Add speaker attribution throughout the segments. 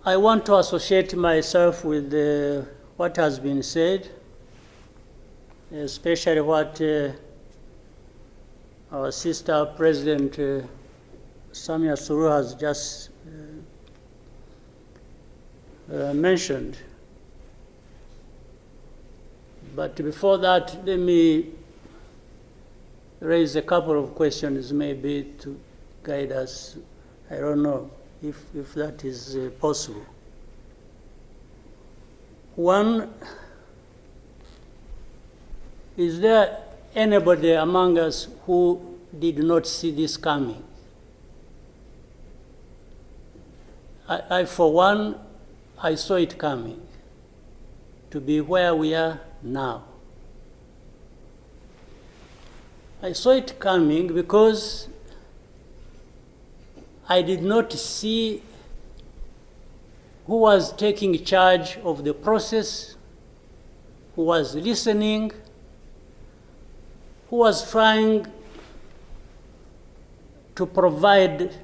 Speaker 1: I want to associate myself with what has been said, especially what our sister President Samia Suluhu has just mentioned. But before that, let me raise a couple of questions maybe to guide us. I don't know if that is possible. One, is there anybody among us who did not see this coming? I for one, I saw it coming, to be where we are now. I saw it coming because I did not see who was taking charge of the process, who was listening, who was trying to provide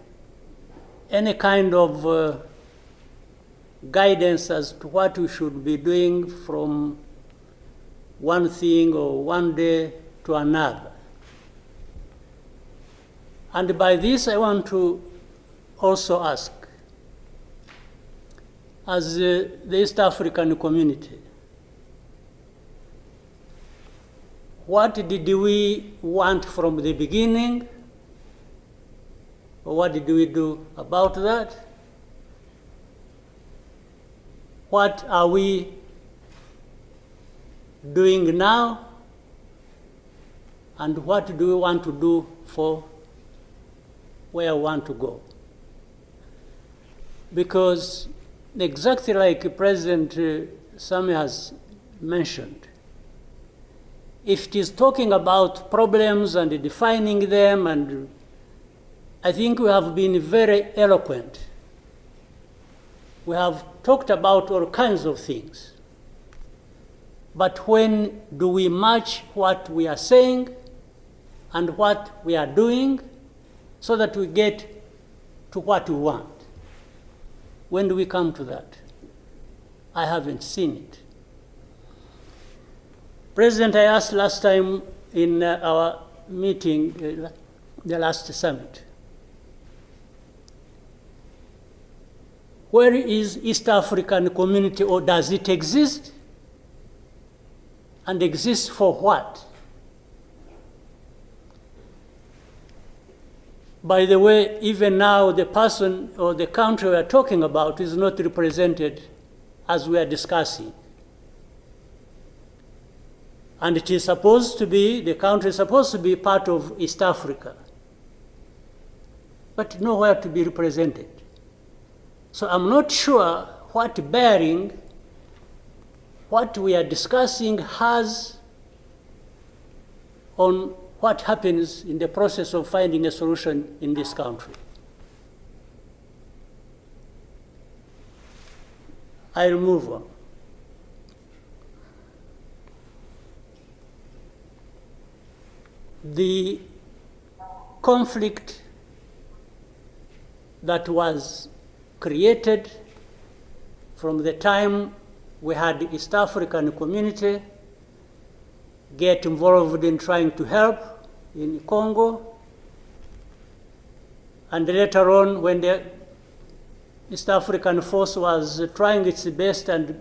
Speaker 1: any kind of guidance as to what we should be doing from one thing or one day to another. And by this, I want to also ask, as the East African community, what did we want from the beginning? Or what did we do about that? What are we doing now? And what do we want to do for where we want to go? Because exactly like President Samia has mentioned, if it is talking about problems and defining them, and I think we have been very eloquent. We have talked about all kinds of things. But when do we match what we are saying and what we are doing so that we get to what we want? When do we come to that? I haven't seen it. President, I asked last time in our meeting, the last summit, where is East African community, or does it exist? And exist for what? By the way, even now, the person or the country we are talking about is not represented as we are discussing. And it is supposed to be, the country is supposed to be part of East Africa, but nowhere to be represented. So I'm not sure what bearing what we are discussing has on what happens in the process of finding a solution in this country. I'll move on. The conflict that was created from the time we had the East African community get involved in trying to help in Congo, and later on when the East African force was trying its best and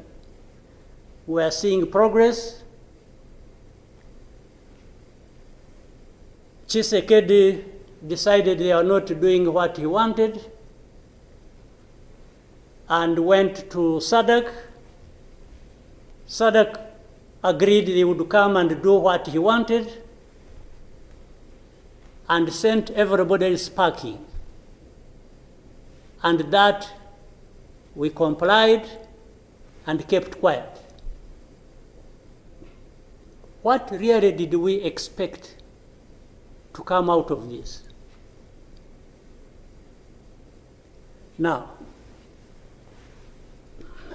Speaker 1: we are seeing progress, Tshisekedi decided they are not doing what he wanted and went to SADC. SADC agreed they would come and do what he wanted and sent everybody packing. And that we complied and kept quiet. What really did we expect to come out of this? Now,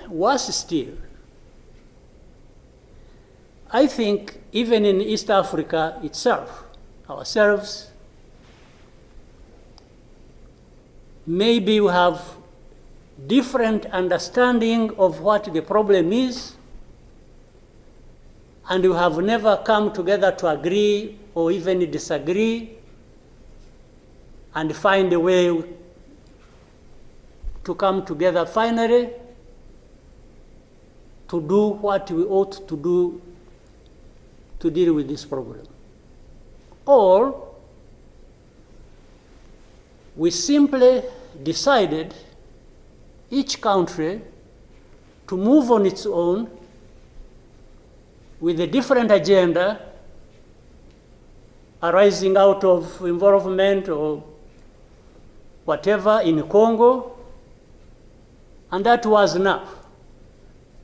Speaker 1: worse still, I think even in East Africa itself, ourselves, maybe we have different understanding of what the problem is, and we have never come together to agree or even disagree and find a way to come together finally to do what we ought to do to deal with this problem. Or we simply decided, each country, to move on its own with a different agenda arising out of involvement or whatever in Congo, and that was enough.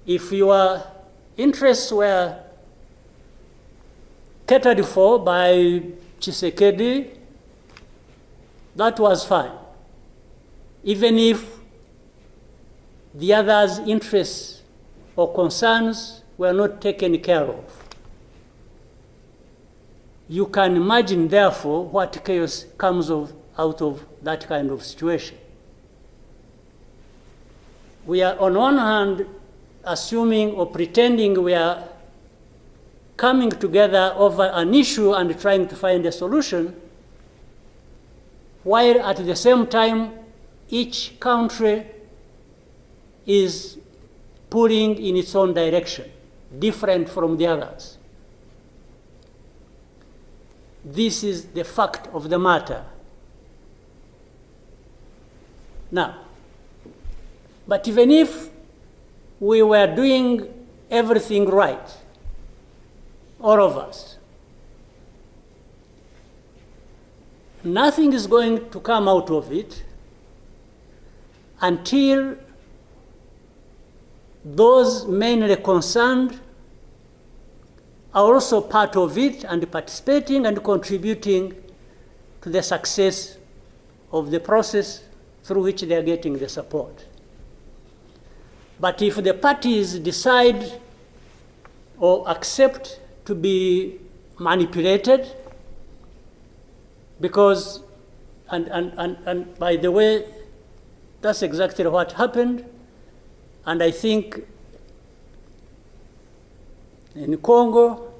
Speaker 1: If your interests were catered for by Tshisekedi, that was fine, even if the others' interests or concerns were not taken care of. You can imagine, therefore, what chaos comes out of that kind of situation. We are, on one hand, assuming or pretending we are coming together over an issue and trying to find a solution, while at the same time, each country is pulling in its own direction, different from the others. This is the fact of the matter. Now, but even if we were doing everything right, all of us, nothing is going to come out of it until those mainly concerned are also part of it and participating and contributing to the success of the process through which they are getting the support. But if the parties decide or accept to be manipulated, because, and by the way, that's exactly what happened. And I think in Congo,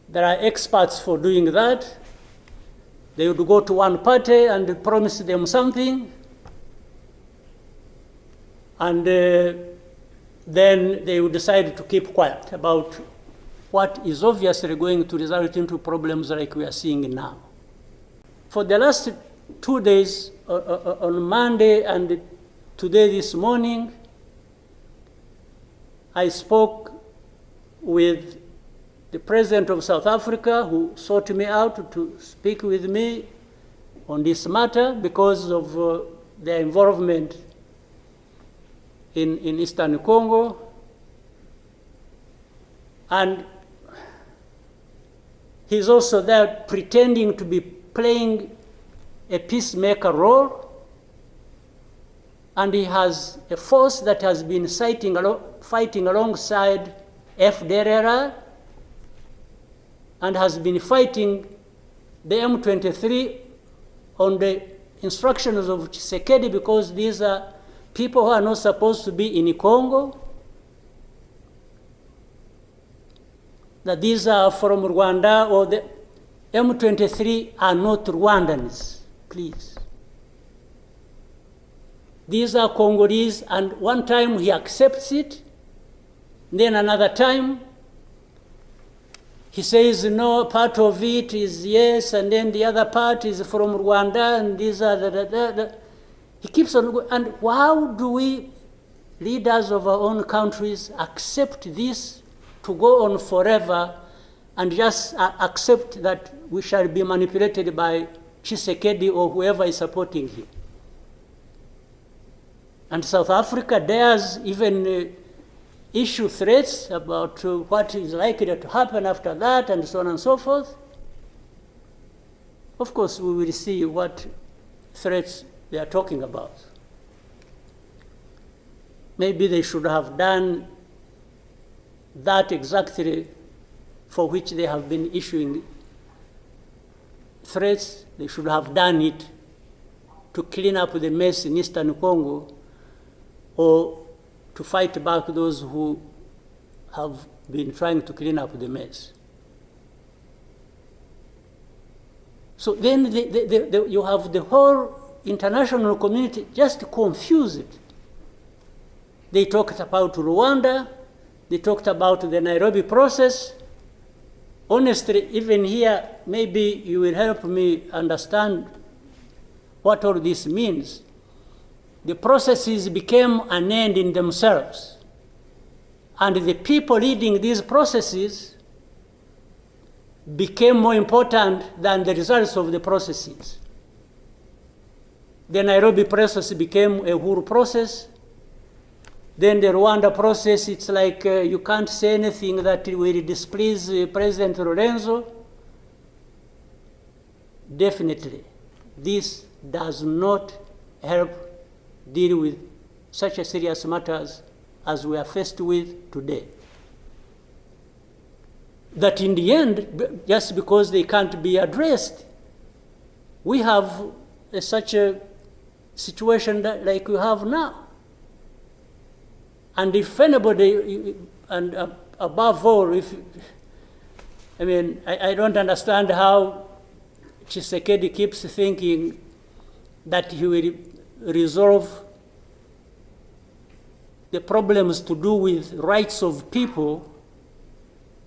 Speaker 1: there are experts for doing that. They would go to one party and promise them something, and then they would decide to keep quiet about what is obviously going to result into problems like we are seeing now. For the last 2 days, on Monday and today this morning, I spoke with the president of South Africa, who sought me out to speak with me on this matter because of their involvement in Eastern Congo. And he's also there pretending to be playing a peacemaker role. And he has a force that has been fighting alongside FDLR and has been fighting the M23 on the instructions of Tshisekedi, because these are people who are not supposed to be in Congo, that these are from Rwanda, or the M23 are not Rwandans, please. These are Congolese, and one time he accepts it, then another time he says no, part of it is yes, and then the other part is from Rwanda, and these are He keeps on going. And how do we, leaders of our own countries, accept this to go on forever and just accept that we shall be manipulated by Tshisekedi or whoever is supporting him? And South Africa dares even issue threats about what is likely to happen after that, and so on and so forth. Of course, we will see what threats they are talking about. Maybe they should have done that exactly for which they have been issuing threats. They should have done it to clean up the mess in Eastern Congo or to fight back those who have been trying to clean up the mess. So then you have the whole international community just confused. They talked about Rwanda, they talked about the Nairobi process. Honestly, even here, maybe you will help me understand what all this means. The processes became an end in themselves. And the people leading these processes became more important than the results of the processes. The Nairobi process became a Uhuru process. Then the Rwanda process, it's like you can't say anything that will displease President Lorenzo. Definitely, this does not help deal with such a serious matters as we are faced with today. That in the end, just because they can't be addressed, we have such a situation that, like we have now. And if anybody, and above all, I don't understand how Tshisekedi keeps thinking that he will resolve the problems to do with rights of people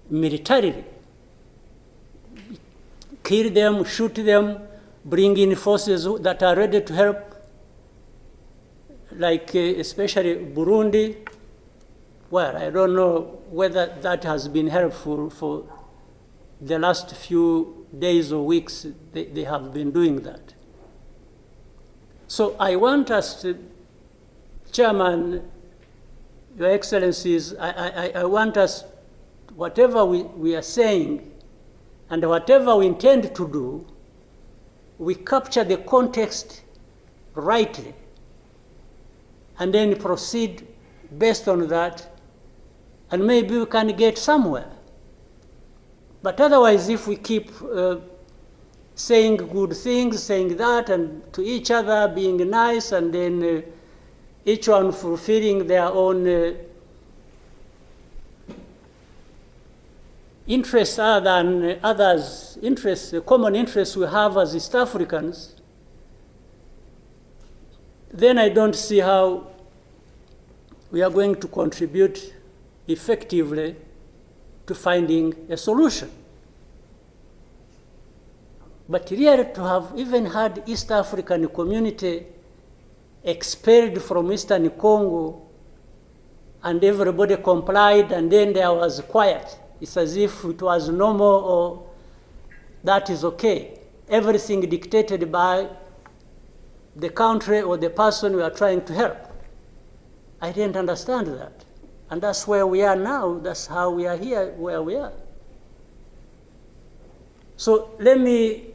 Speaker 1: militarily. Kill them, shoot them, bring in forces that are ready to help, like especially Burundi. Well, I don't know whether that has been helpful for the last few days or weeks. They have been doing that. So I want us to, Chairman, Your Excellencies, I want us, whatever we are saying and whatever we intend to do, we capture the context rightly and then proceed based on that, and maybe we can get somewhere. But otherwise, if we keep saying good things, saying that, and to each other being nice, and then each one fulfilling their own interests other than others' interests, the common interests we have as East Africans, then I don't see how we are going to contribute effectively to finding a solution. But really, to have even had East African community expelled from Eastern Congo and everybody complied and then there was quiet, it's as if it was normal or that is okay. Everything dictated by the country or the person we are trying to help. I didn't understand that. And that's where we are now. That's how we are here, where we are. So let me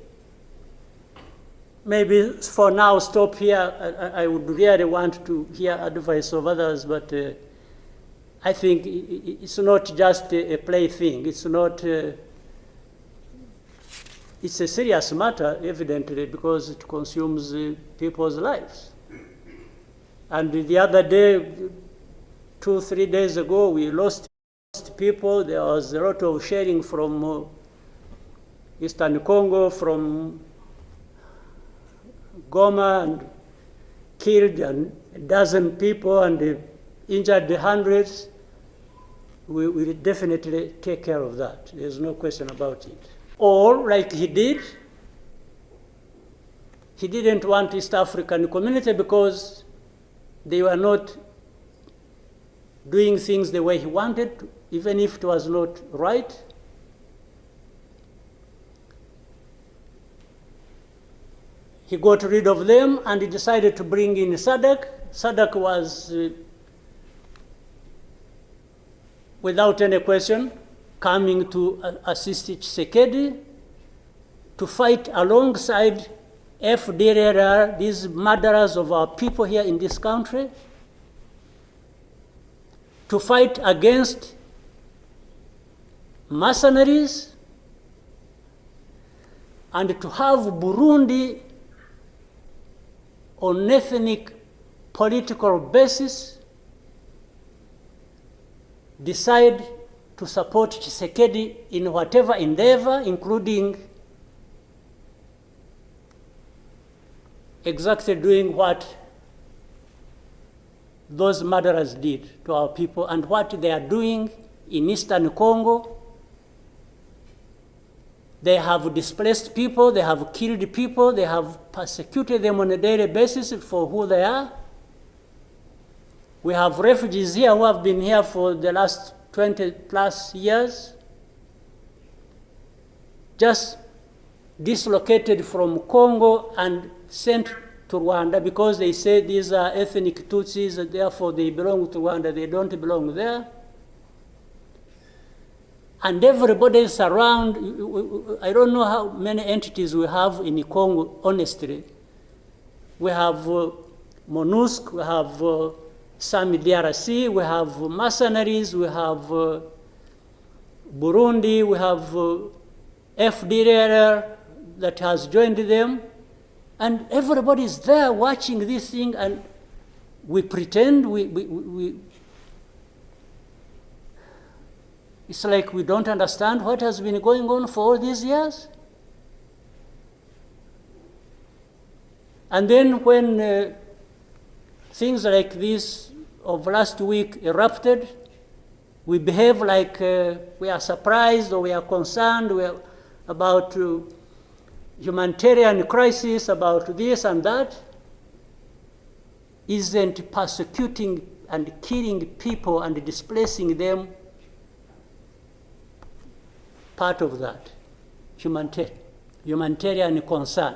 Speaker 1: maybe for now stop here. I would really want to hear advice of others, but I think it's not just a plaything. It's not, it's a serious matter, evidently, because it consumes people's lives. And the other day, 2-3 days ago, we lost people. There was a lot of sharing from Eastern Congo, from Goma, and killed a dozen people and injured hundreds. We will definitely take care of that. There's no question about it. Or, like he did, he didn't want East African community because they were not doing things the way he wanted, even if it was not right. He got rid of them and he decided to bring in SADC. SADC was, without any question, coming to assist Tshisekedi to fight alongside FDLR, these murderers of our people here in this country, to fight against mercenaries, and to have Burundi on ethnic political basis decide to support Tshisekedi in whatever endeavor, including exactly doing what those murderers did to our people and what they are doing in Eastern Congo. They have displaced people, they have killed people, they have persecuted them on a daily basis for who they are. We have refugees here who have been here for the last 20 plus years, just dislocated from Congo and sent to Rwanda because they say these are ethnic Tutsis and therefore they belong to Rwanda, they don't belong there. And everybody is around. I don't know how many entities we have in Congo, honestly. We have MONUSC, we have some DRC, we have mercenaries, we have Burundi, we have FDLR that has joined them. And everybody is there watching this thing, and we pretend it's like we don't understand what has been going on for all these years. And then when things like this of last week erupted, we behave like we are surprised or we are concerned about humanitarian crisis, about this and that. Isn't persecuting and killing people and displacing them part of that humanitarian concern?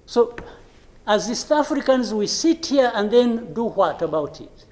Speaker 1: So as East Africans, we sit here and then do what about it?